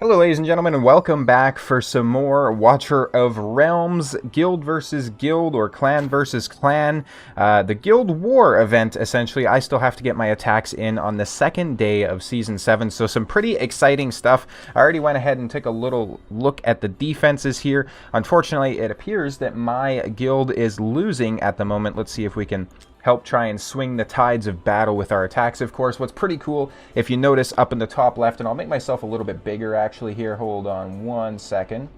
Hello ladies and gentlemen, and welcome back for some more Watcher of Realms guild versus guild or clan versus clan. The guild war event, essentially. I still have to get my attacks in on the second day of season 7, so some pretty exciting stuff. I already went ahead and took a little look at the defenses here. Unfortunately, it appears that my guild is losing at the moment. Let's see if we can help try and swing the tides of battle with our attacks, of course. What's pretty cool, if you notice up in the top left, and I'll make myself a little bit bigger actually here, hold on one second.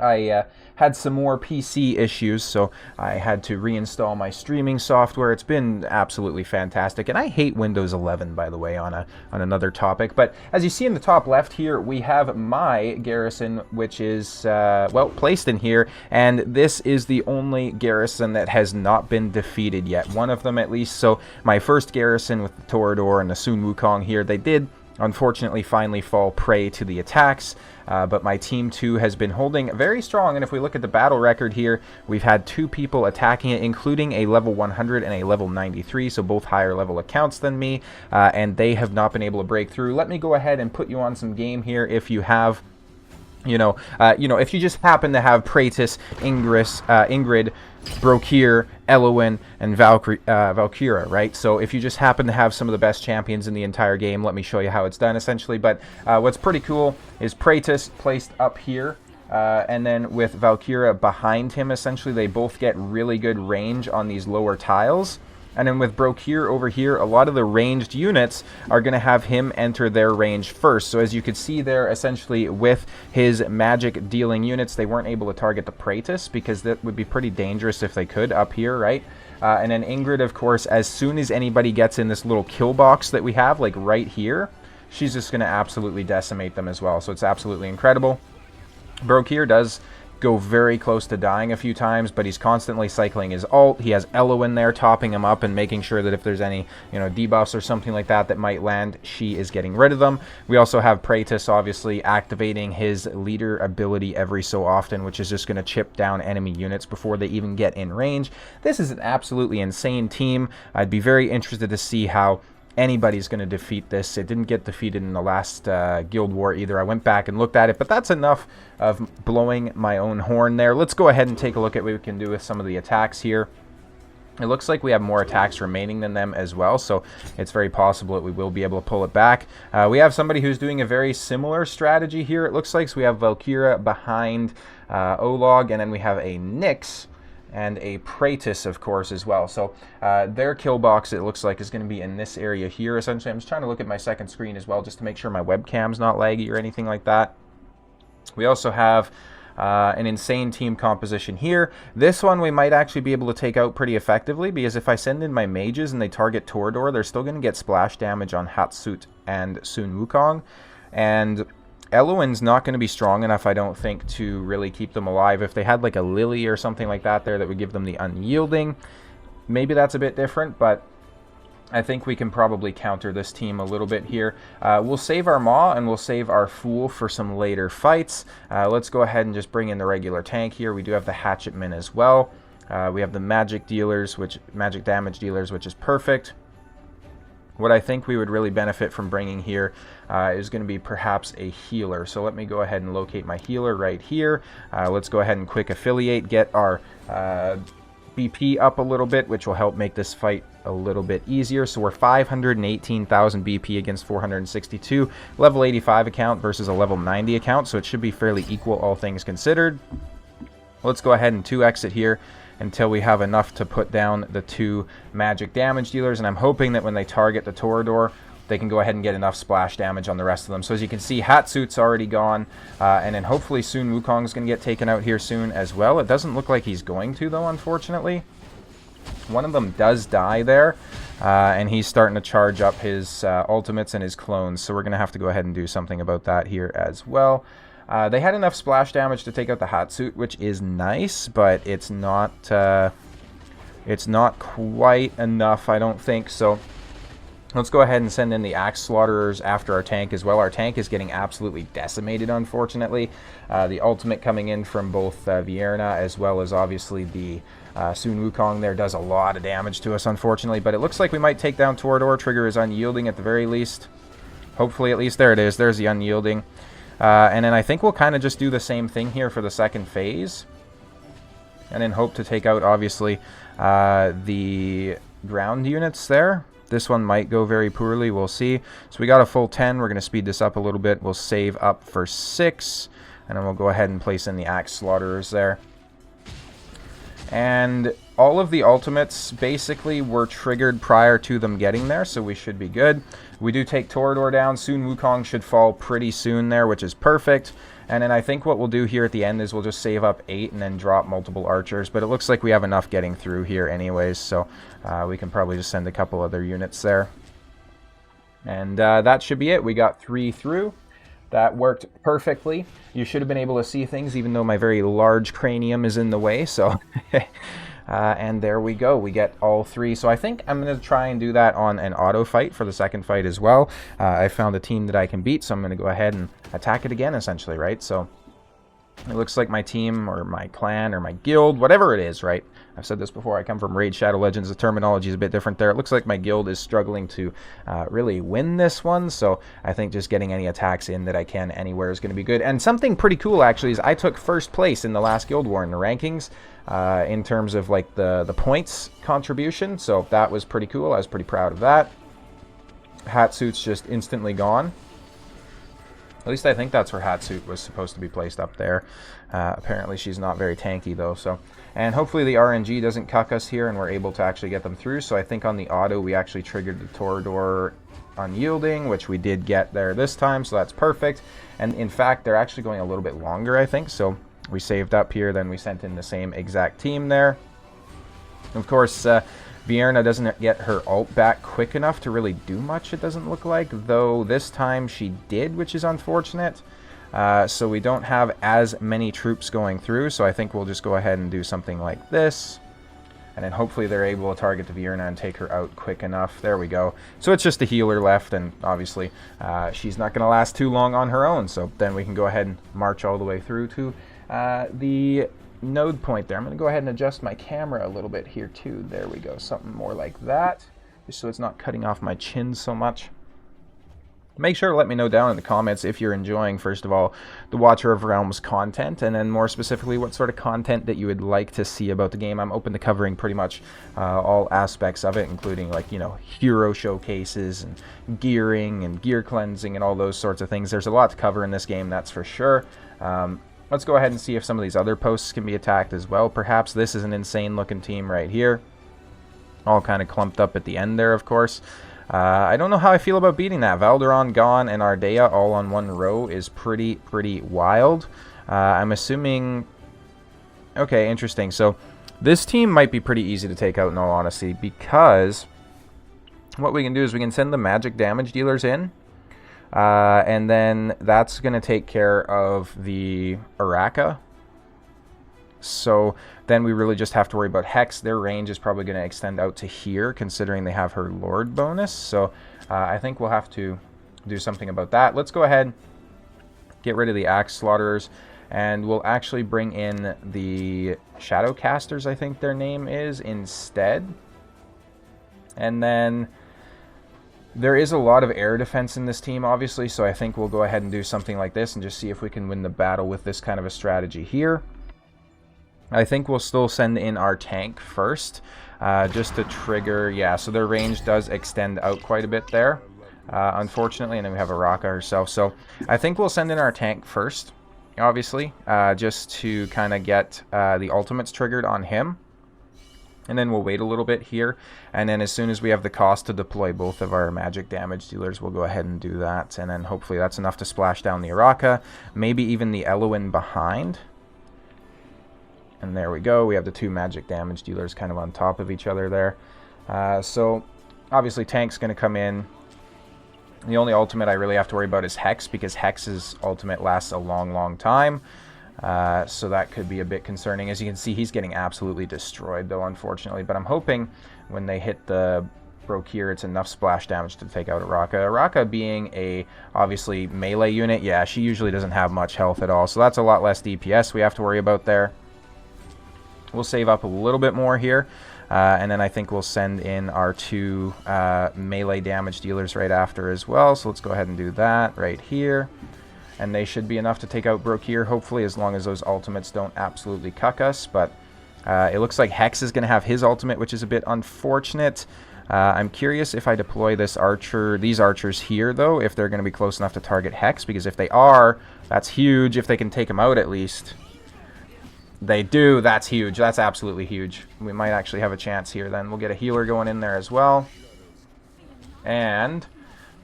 I had some more PC issues, so I had to reinstall my streaming software. It's been absolutely fantastic, and I hate Windows 11, by the way, on another topic. But as you see in the top left here, we have my garrison, which is, well, placed in here, and this is the only garrison that has not been defeated yet. One of them, at least. So my first garrison with the Toreador and the Sun Wukong here, they did unfortunately finally fall prey to the attacks, but my team 2 has been holding very strong, and if we look at the battle record here, we've had 2 people attacking it, including a level 100 and a level 93, so both higher level accounts than me, and they have not been able to break through. Let me go ahead and put you on some game here if you have, if you just happen to have Praetus, Ingrid, Brokir, Elowen, and Valkyra, right? So if you just happen to have some of the best champions in the entire game, let me show you how it's done, essentially. But what's pretty cool is Praetus placed up here, and then with Valkyra behind him, essentially, they both get really good range on these lower tiles. And then with Brokir over here, a lot of the ranged units are going to have him enter their range first. So as you could see there, essentially with his magic dealing units, they weren't able to target the Praetus because that would be pretty dangerous if they could up here, right? And then Ingrid, of course, as soon as anybody gets in this little kill box that we have, like right here, she's just going to absolutely decimate them as well. So it's absolutely incredible. Brokir does go very close to dying a few times, but he's constantly cycling his ult. He has Elowen there topping him up and making sure that if there's any, debuffs or something like that that might land, she is getting rid of them. We also have Praetus obviously activating his leader ability every so often, which is just going to chip down enemy units before they even get in range. This is an absolutely insane team. I'd be very interested to see how anybody's going to defeat this. It didn't get defeated in the last Guild War either. I went back and looked at it, but that's enough of blowing my own horn there. Let's go ahead and take a look at what we can do with some of the attacks here. It looks like we have more attacks remaining than them as well, so it's very possible that we will be able to pull it back. We have somebody who's doing a very similar strategy here, it looks like. So we have Valkyra behind Olog, and then we have a Nyx and a Praetus, of course, as well. So their kill box, it looks like, is going to be in this area here, essentially. I'm just trying to look at my second screen as well, just to make sure my webcam's not laggy or anything like that. We also have an insane team composition here. This one we might actually be able to take out pretty effectively, because if I send in my mages and they target Toreador, they're still going to get splash damage on Hatsut and Sun Wukong. And Elowen's not going to be strong enough, I don't think, to really keep them alive. If they had like a Lily or something like that there that would give them the unyielding, maybe that's a bit different, but I think we can probably counter this team a little bit here. We'll save our Maw and we'll save our Fool for some later fights. Let's go ahead and just bring in the regular tank here. We do have the Hatchetmen as well. We have the magic damage dealers, which is perfect. What I think we would really benefit from bringing here is going to be perhaps a healer. So let me go ahead and locate my healer right here. Let's go ahead and quick affiliate, get our BP up a little bit, which will help make this fight a little bit easier. So we're 518,000 BP against 462. Level 85 account versus a level 90 account, so it should be fairly equal, all things considered. Let's go ahead and 2x it here until we have enough to put down the 2 magic damage dealers, and I'm hoping that when they target the Toreador, they can go ahead and get enough splash damage on the rest of them. So as you can see, Hatsut's already gone, and then hopefully Sun Wukong's going to get taken out here soon as well. It doesn't look like he's going to, though, unfortunately. One of them does die there, and he's starting to charge up his ultimates and his clones, so we're going to have to go ahead and do something about that here as well. They had enough splash damage to take out the Hatsut, which is nice, but it's not quite enough, I don't think. So let's go ahead and send in the Axe Slaughterers after our tank as well. Our tank is getting absolutely decimated, unfortunately. The ultimate coming in from both Vierna as well as obviously the Sun Wukong there does a lot of damage to us, unfortunately. But it looks like we might take down Toreador. Trigger is unyielding at the very least. Hopefully, at least. There it is. There's the unyielding. And then I think we'll kind of just do the same thing here for the second phase. And then hope to take out, obviously, the ground units there. This one might go very poorly. We'll see. So we got a full 10. We're going to speed this up a little bit. We'll save up for 6. And then we'll go ahead and place in the Axe Slaughterers there. And all of the ultimates basically were triggered prior to them getting there, so we should be good. We do take Toreador down. Soon Wukong should fall pretty soon there, which is perfect. And then I think what we'll do here at the end is we'll just save up 8 and then drop multiple archers. But it looks like we have enough getting through here anyways, so we can probably just send a couple other units there. And that should be it. We got 3 through. That worked perfectly. You should have been able to see things even though my very large cranium is in the way. So, and there we go. We get all 3. So I think I'm going to try and do that on an auto fight for the second fight as well. I found a team that I can beat, so I'm going to go ahead and attack it again, essentially, right? So it looks like my team or my clan or my guild, whatever it is, right? I've said this before, I come from Raid Shadow Legends. The terminology is a bit different there. It looks like my guild is struggling to really win this one, so I think just getting any attacks in that I can anywhere is going to be good. And something pretty cool, actually, is I took first place in the last Guild War in the rankings in terms of like the points contribution, so that was pretty cool. I was pretty proud of that. Hatsuit's just instantly gone. At least I think that's where Hatsuit was supposed to be placed, up there. Apparently she's not very tanky though, so... And hopefully the RNG doesn't cuck us here and we're able to actually get them through. So I think on the auto we actually triggered the Toreador unyielding, which we did get there this time, so that's perfect. And in fact, they're actually going a little bit longer, I think. So we saved up here, then we sent in the same exact team there. Of course, Vierna doesn't get her ult back quick enough to really do much, it doesn't look like. Though this time she did, which is unfortunate. So we don't have as many troops going through, so I think we'll just go ahead and do something like this. And then hopefully they're able to target the Vierna and take her out quick enough. There we go. So it's just a healer left, and obviously she's not going to last too long on her own. So then we can go ahead and march all the way through to the node point there. I'm going to go ahead and adjust my camera a little bit here too. There we go. Something more like that, just so it's not cutting off my chin so much. Make sure to let me know down in the comments if you're enjoying, first of all, the Watcher of Realms content, and then more specifically what sort of content that you would like to see about the game. I'm open to covering pretty much all aspects of it, including, like, you know, hero showcases and gearing and gear cleansing and all those sorts of things. There's a lot to cover in this game, that's for sure. Let's go ahead and see if some of these other posts can be attacked as well. Perhaps this is an insane looking team right here. All kind of clumped up at the end there, of course. I don't know how I feel about beating that. Valderon, Gon, and Ardea all on one row is pretty wild. I'm assuming... Okay, interesting. So this team might be pretty easy to take out in all honesty, because what we can do is we can send the magic damage dealers in, and then that's going to take care of the Araka. So then we really just have to worry about Hex. Their range is probably going to extend out to here, considering they have her Lord bonus. So I think we'll have to do something about that. Let's go ahead, get rid of the Axe Slaughterers, and we'll actually bring in the Shadowcasters, I think their name is, instead. And then there is a lot of air defense in this team, obviously, so I think we'll go ahead and do something like this and just see if we can win the battle with this kind of a strategy here. I think we'll still send in our tank first, just to trigger, yeah, so their range does extend out quite a bit there, unfortunately, and then we have Araka herself, so I think we'll send in our tank first, obviously, just to kind of get the ultimates triggered on him, and then we'll wait a little bit here, and then as soon as we have the cost to deploy both of our magic damage dealers, we'll go ahead and do that, and then hopefully that's enough to splash down the Araka, maybe even the Eloin behind. And there we go. We have the two magic damage dealers kind of on top of each other there. So obviously tank's going to come in. The only ultimate I really have to worry about is Hex, because Hex's ultimate lasts a long time. So that could be a bit concerning. As you can see, he's getting absolutely destroyed though, unfortunately. But I'm hoping when they hit the Brokir, it's enough splash damage to take out Araka. Araka being a, obviously, melee unit, yeah, she usually doesn't have much health at all. So that's a lot less DPS we have to worry about there. We'll save up a little bit more here, and then I think we'll send in our two melee damage dealers right after as well. So let's go ahead and do that right here. and they should be enough to take out Brokir, hopefully, as long as those ultimates don't absolutely cuck us. But it looks like Hex is going to have his ultimate, which is a bit unfortunate. I'm curious if I deploy these archers here, though, if they're going to be close enough to target Hex, because if they are, that's huge. If they can take him out at least. They do. That's huge. That's absolutely huge. We might actually have a chance here then. We'll get a healer going in there as well. And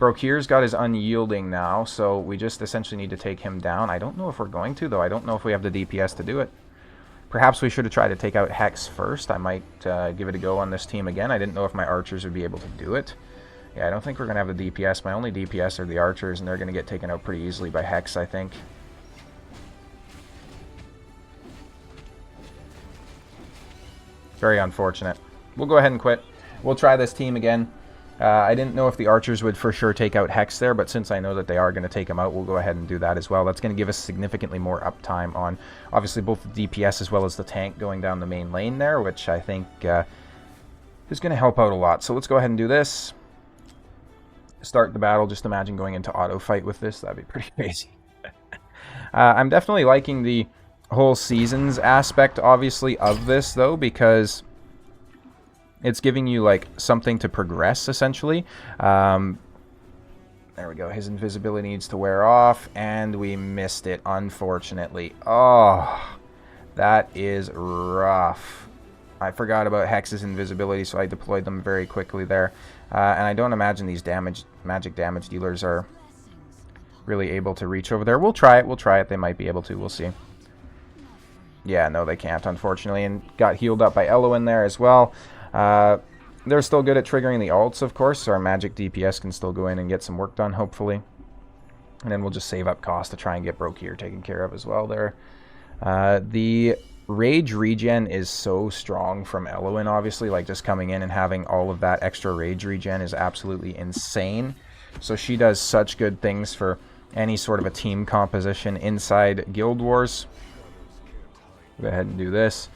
Brokir's got his unyielding now, so we just essentially need to take him down. I don't know if we're going to, though. I don't know if we have the DPS to do it. Perhaps we should have tried to take out Hex first. I might give it a go on this team again. I didn't know if my archers would be able to do it. Yeah, I don't think we're going to have the DPS. My only DPS are the archers, and they're going to get taken out pretty easily by Hex, I think. Very unfortunate. We'll go ahead and quit. We'll try this team again. I didn't know if the archers would for sure take out Hex there, but since I know that they are going to take him out, we'll go ahead and do that as well. That's going to give us significantly more uptime on, obviously, both the DPS as well as the tank going down the main lane there, which I think is going to help out a lot. So let's go ahead and do this. Start the battle. Just imagine going into auto fight with this. That'd be pretty crazy. I'm definitely liking the whole seasons aspect, obviously, of this, though, because it's giving you, like, something to progress, essentially. There we go. His invisibility needs to wear off, and we missed it, unfortunately. Oh, that is rough. I forgot about Hex's invisibility, so I deployed them very quickly there. And I don't imagine these magic damage dealers are really able to reach over there. We'll try it. We'll try it. They might be able to. We'll see. Yeah, no, they can't, unfortunately. And got healed up by Elo in there as well. They're still good at triggering the ults, of course, so our magic DPS can still go in and get some work done, hopefully. And then we'll just save up cost to try and get Brokir taken care of as well there. The Rage regen is so strong from Eloin, obviously. Like, just coming in and having all of that extra Rage regen is absolutely insane. So she does such good things for any sort of a team composition inside Guild Wars. Go ahead and do this.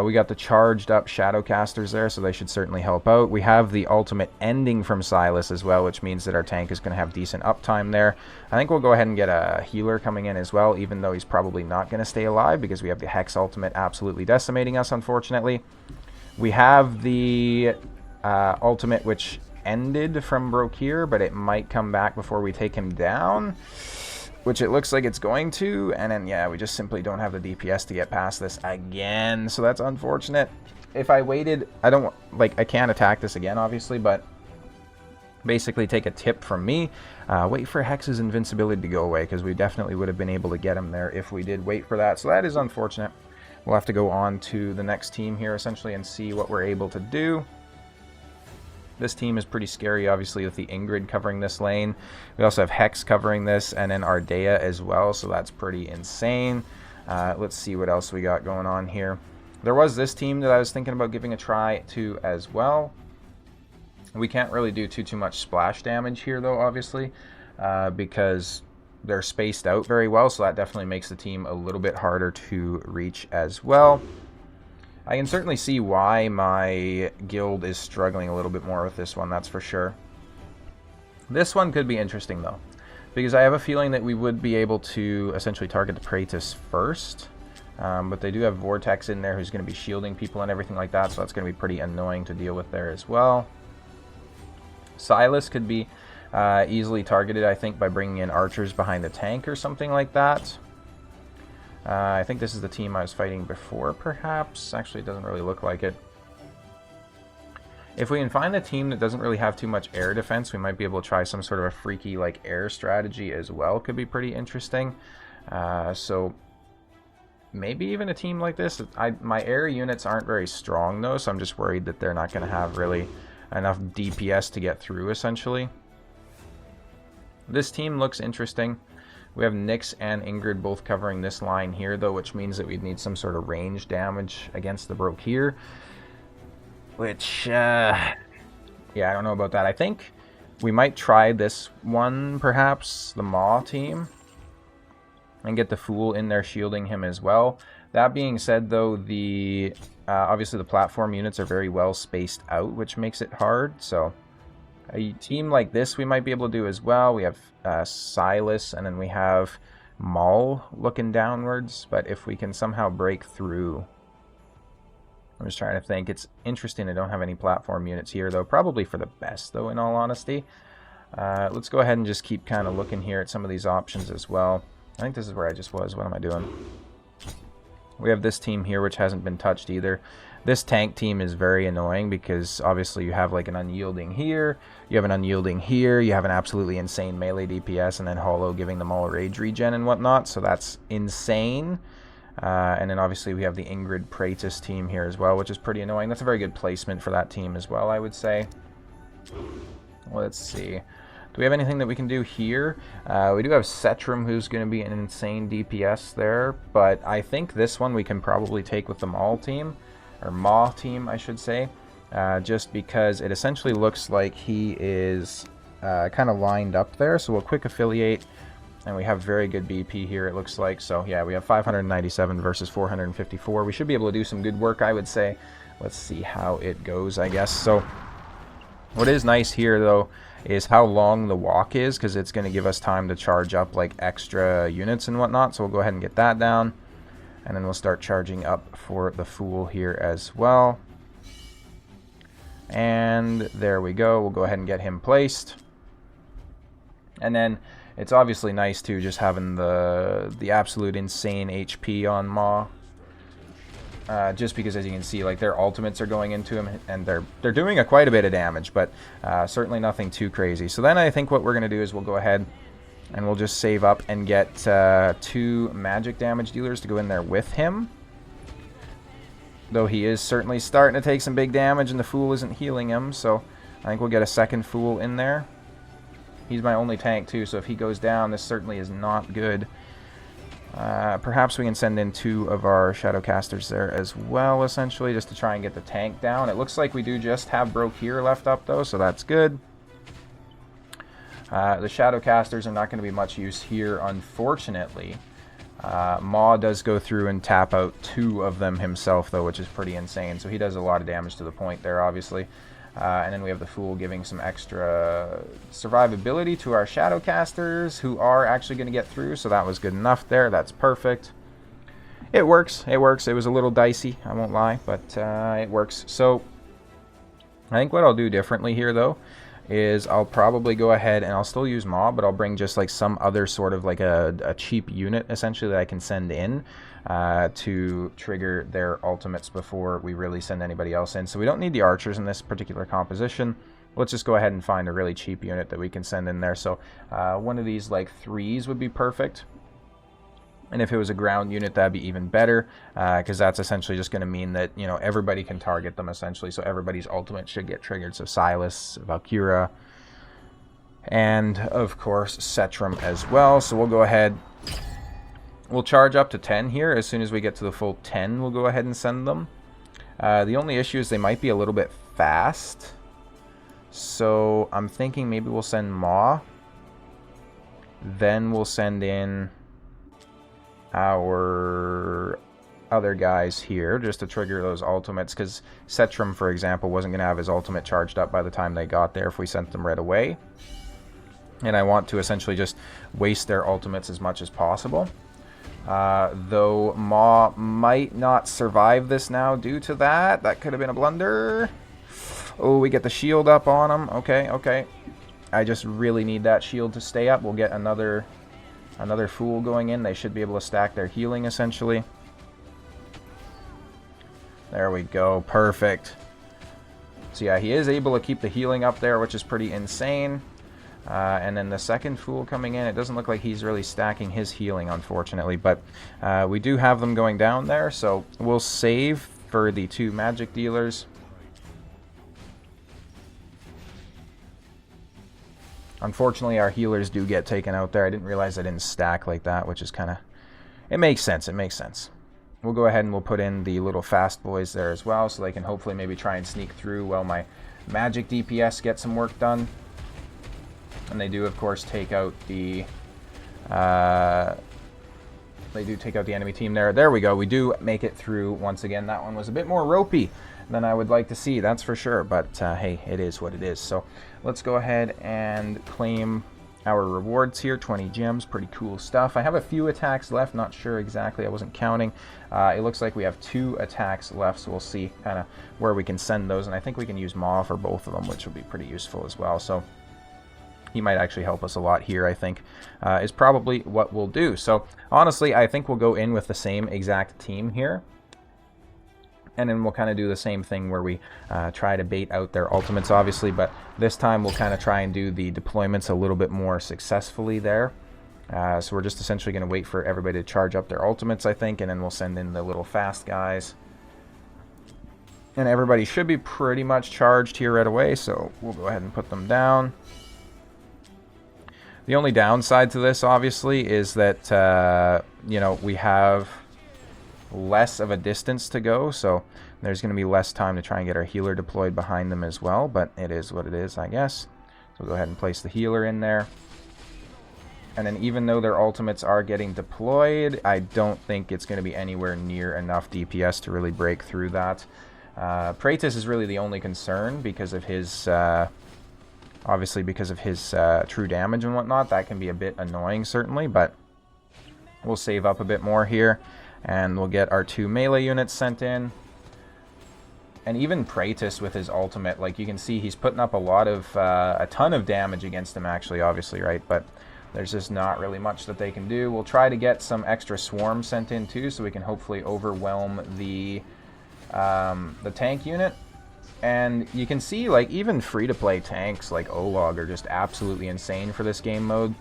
We got the charged up Shadowcasters there, so they should certainly help out. We have the ultimate ending from Sylas as well, which means that our tank is going to have decent uptime there. I think we'll go ahead and get a healer coming in as well, even though he's probably not going to stay alive, because we have the Hex ultimate absolutely decimating us, unfortunately. We have the ultimate, which ended from Brokir, but it might come back before we take him down, which it looks like it's going to. And then, yeah, we just simply don't have the DPS to get past this again, so that's unfortunate. If I waited, I can't attack this again, obviously, but basically take a tip from me. Wait for Hex's invincibility to go away, because we definitely would have been able to get him there if we did wait for that, so that is unfortunate. We'll have to go on to the next team here, essentially, and see what we're able to do. This team is pretty scary, obviously, with the Ingrid covering this lane. We also have Hex covering this, and then Ardea as well, so that's pretty insane. Let's see what else we got going on here. There was this team that I was thinking about giving a try to as well. We can't really do too much splash damage here, though, obviously, because they're spaced out very well, so that definitely makes the team a little bit harder to reach as well. I can certainly see why my guild is struggling a little bit more with this one, that's for sure. This one could be interesting, though, because I have a feeling that we would be able to essentially target the Praetus first. But they do have Vortex in there who's going to be shielding people and everything like that, so that's going to be pretty annoying to deal with there as well. Sylas could be easily targeted, I think, by bringing in archers behind the tank or something like that. I think this is the team I was fighting before, perhaps. Actually, it doesn't really look like it. If we can find a team that doesn't really have too much air defense, we might be able to try some sort of a freaky, like, air strategy as well. Could be pretty interesting. So maybe even a team like this. My air units aren't very strong, though, so I'm just worried that they're not going to have really enough DPS to get through, essentially. This team looks interesting. We have Nyx and Ingrid both covering this line here, though, which means that we'd need some sort of range damage against the Brokir. Which, yeah, I don't know about that. I think we might try this one, perhaps, the Maw team, and get the Fool in there shielding him as well. That being said, though, obviously the platform units are very well spaced out, which makes it hard, so A team like this we might be able to do as well. We have Silas, and then we have Maul looking downwards. But if we can somehow break through... I'm just trying to think. It's interesting I don't have any platform units here, though. Probably for the best, though, in all honesty. Let's go ahead and just keep kind of looking here at some of these options as well. I think this is where I just was. What am I doing? We have this team here, which hasn't been touched either. This tank team is very annoying because obviously you have like an unyielding here, you have an unyielding here, you have an absolutely insane melee DPS, and then Hollow giving them all rage regen and whatnot, so that's insane. And then obviously we have the Ingrid Praetus team here as well, which is pretty annoying. That's a very good placement for that team as well, I would say. Let's see. Do we have anything that we can do here? We do have Setram, who's going to be an insane DPS there, but I think this one we can probably take with the Maul team, or Maw team, I should say, just because it essentially looks like he is kind of lined up there. So we'll quick affiliate, and we have very good BP here, it looks like. So yeah, we have 597 versus 454. We should be able to do some good work, I would say. Let's see how it goes, I guess. So what is nice here, though, is how long the walk is, because it's going to give us time to charge up like extra units and whatnot. So we'll go ahead and get that down, and then we'll start charging up for the Fool here as well. And there we go. We'll go ahead and get him placed. And then it's obviously nice too, just having the absolute insane HP on Maw. Just because, as you can see, like their ultimates are going into him, and they're doing quite a bit of damage, but certainly nothing too crazy. So then I think what we're going to do is we'll go ahead and we'll just save up and get 2 magic damage dealers to go in there with him. Though he is certainly starting to take some big damage, and the Fool isn't healing him, so I think we'll get a second Fool in there. He's my only tank too, so if he goes down, this certainly is not good. Perhaps we can send in 2 of our Shadowcasters there as well, essentially, just to try and get the tank down. It looks like we do just have Brokir left up, though, so that's good. The Shadowcasters are not going to be much use here, unfortunately. Maw does go through and tap out 2 of them himself, though, which is pretty insane. So he does a lot of damage to the point there, obviously. And then we have the Fool giving some extra survivability to our Shadowcasters, who are actually going to get through, so that was good enough there. That's perfect. It works. It works. It was a little dicey, I won't lie, but it works. So I think what I'll do differently here, though, is I'll probably go ahead and I'll still use Maw, but I'll bring just like some other sort of like a cheap unit, essentially, that I can send in to trigger their ultimates before we really send anybody else in. So we don't need the archers in this particular composition. Let's just go ahead and find a really cheap unit that we can send in there. So one of these like 3s would be perfect. And if it was a ground unit, that'd be even better, because that's essentially just going to mean that, you know, everybody can target them, essentially. So everybody's ultimate should get triggered. So Silas, Valkyra, and of course Setram as well. So we'll go ahead. We'll charge up to 10 here. As soon as we get to the full 10, we'll go ahead and send them. The only issue is they might be a little bit fast. So I'm thinking maybe we'll send Maw. Then we'll send in our other guys here just to trigger those ultimates, because Setram, for example, wasn't going to have his ultimate charged up by the time they got there if we sent them right away. And I want to essentially just waste their ultimates as much as possible. Though Maw might not survive this now due to that. That could have been a blunder. Oh, we get the shield up on him. Okay, okay. I just really need that shield to stay up. We'll get another Fool going in. They should be able to stack their healing, essentially. There we go. Perfect. So yeah, he is able to keep the healing up there, which is pretty insane. And then the second Fool coming in, it doesn't look like he's really stacking his healing, unfortunately. But we do have them going down there, so we'll save for the 2 magic dealers. Unfortunately, our healers do get taken out there. I didn't realize I didn't stack like that, which is kind of... It makes sense. It makes sense. We'll go ahead and we'll put in the little fast boys there as well, so they can hopefully maybe try and sneak through while my magic DPS get some work done. And they do, of course, take out the They do take out the enemy team there. There we go. We do make it through once again. That one was a bit more ropey than I would like to see, that's for sure. But hey, it is what it is. So let's go ahead and claim our rewards here. 20 gems, pretty cool stuff. I have a few attacks left, not sure exactly, I wasn't counting. It looks like we have 2 attacks left, so we'll see kind of where we can send those. And I think we can use Maw for both of them, which will be pretty useful as well. So he might actually help us a lot here, I think, is probably what we'll do. So honestly, I think we'll go in with the same exact team here. And then we'll kind of do the same thing where we try to bait out their ultimates, obviously. But this time we'll kind of try and do the deployments a little bit more successfully there. So we're just essentially going to wait for everybody to charge up their ultimates, I think. And then we'll send in the little fast guys. And everybody should be pretty much charged here right away. So we'll go ahead and put them down. The only downside to this, obviously, is that, you know, we have less of a distance to go, so there's going to be less time to try and get our healer deployed behind them as well, but it is what it is, I guess. So we'll go ahead and place the healer in there. And then even though their ultimates are getting deployed, I don't think it's going to be anywhere near enough DPS to really break through that. Praetus is really the only concern because of his... obviously because of his true damage and whatnot. That can be a bit annoying, certainly, but we'll save up a bit more here. And we'll get our 2 melee units sent in. And even Praetus with his ultimate, like you can see, he's putting up a ton of damage against him, actually, obviously, right? But there's just not really much that they can do. We'll try to get some extra swarms sent in, too, so we can hopefully overwhelm the tank unit. And you can see, like, even free-to-play tanks like Olog are just absolutely insane for this game mode.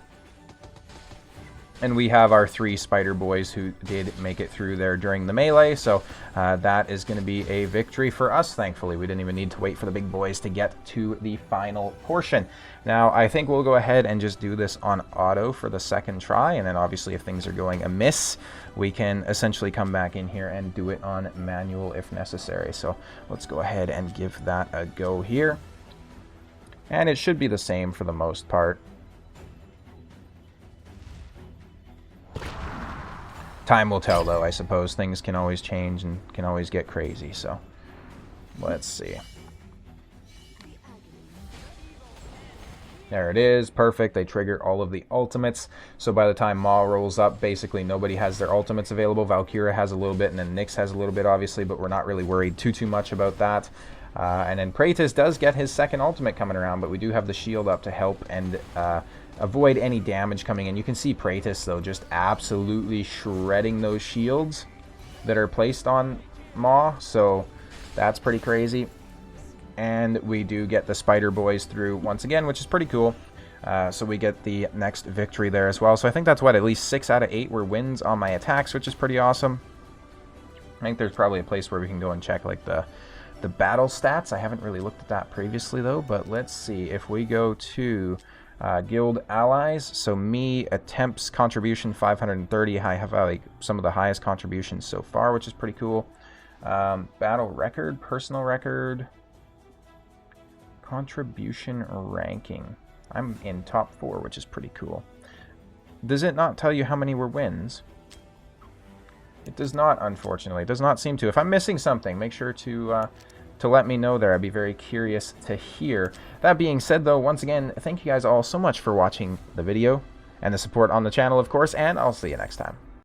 And we have our 3 spider boys who did make it through there during the melee, so that is going to be a victory for us, thankfully. We didn't even need to wait for the big boys to get to the final portion. Now, I think we'll go ahead and just do this on auto for the second try, and then obviously if things are going amiss, we can essentially come back in here and do it on manual if necessary. So let's go ahead and give that a go here. And it should be the same for the most part. Time will tell, though, I suppose. Things can always change and can always get crazy, so let's see. There it is. Perfect. They trigger all of the ultimates. So by the time Maw rolls up, basically nobody has their ultimates available. Valkyria has a little bit, and then Nyx has a little bit, obviously, but we're not really worried too much about that. And then Praetus does get his second ultimate coming around, but we do have the shield up to help and avoid any damage coming in. You can see Praetus, though, just absolutely shredding those shields that are placed on Maw, so that's pretty crazy. And we do get the spider boys through once again, which is pretty cool. So we get the next victory there as well. So I think that's what, at least 6 out of 8 were wins on my attacks, which is pretty awesome. I think there's probably a place where we can go and check like the battle stats. I haven't really looked at that previously, though, but let's see. If we go to guild allies, so me, attempts contribution 530. I have like some of the highest contributions so far, which is pretty cool. Battle record, personal record, contribution ranking. I'm in top 4, which is pretty cool. Does it not tell you how many were wins? It does not, unfortunately. It does not seem to. If I'm missing something, make sure to let me know there. I'd be very curious to hear. That being said, though, once again, thank you guys all so much for watching the video and the support on the channel, of course, and I'll see you next time.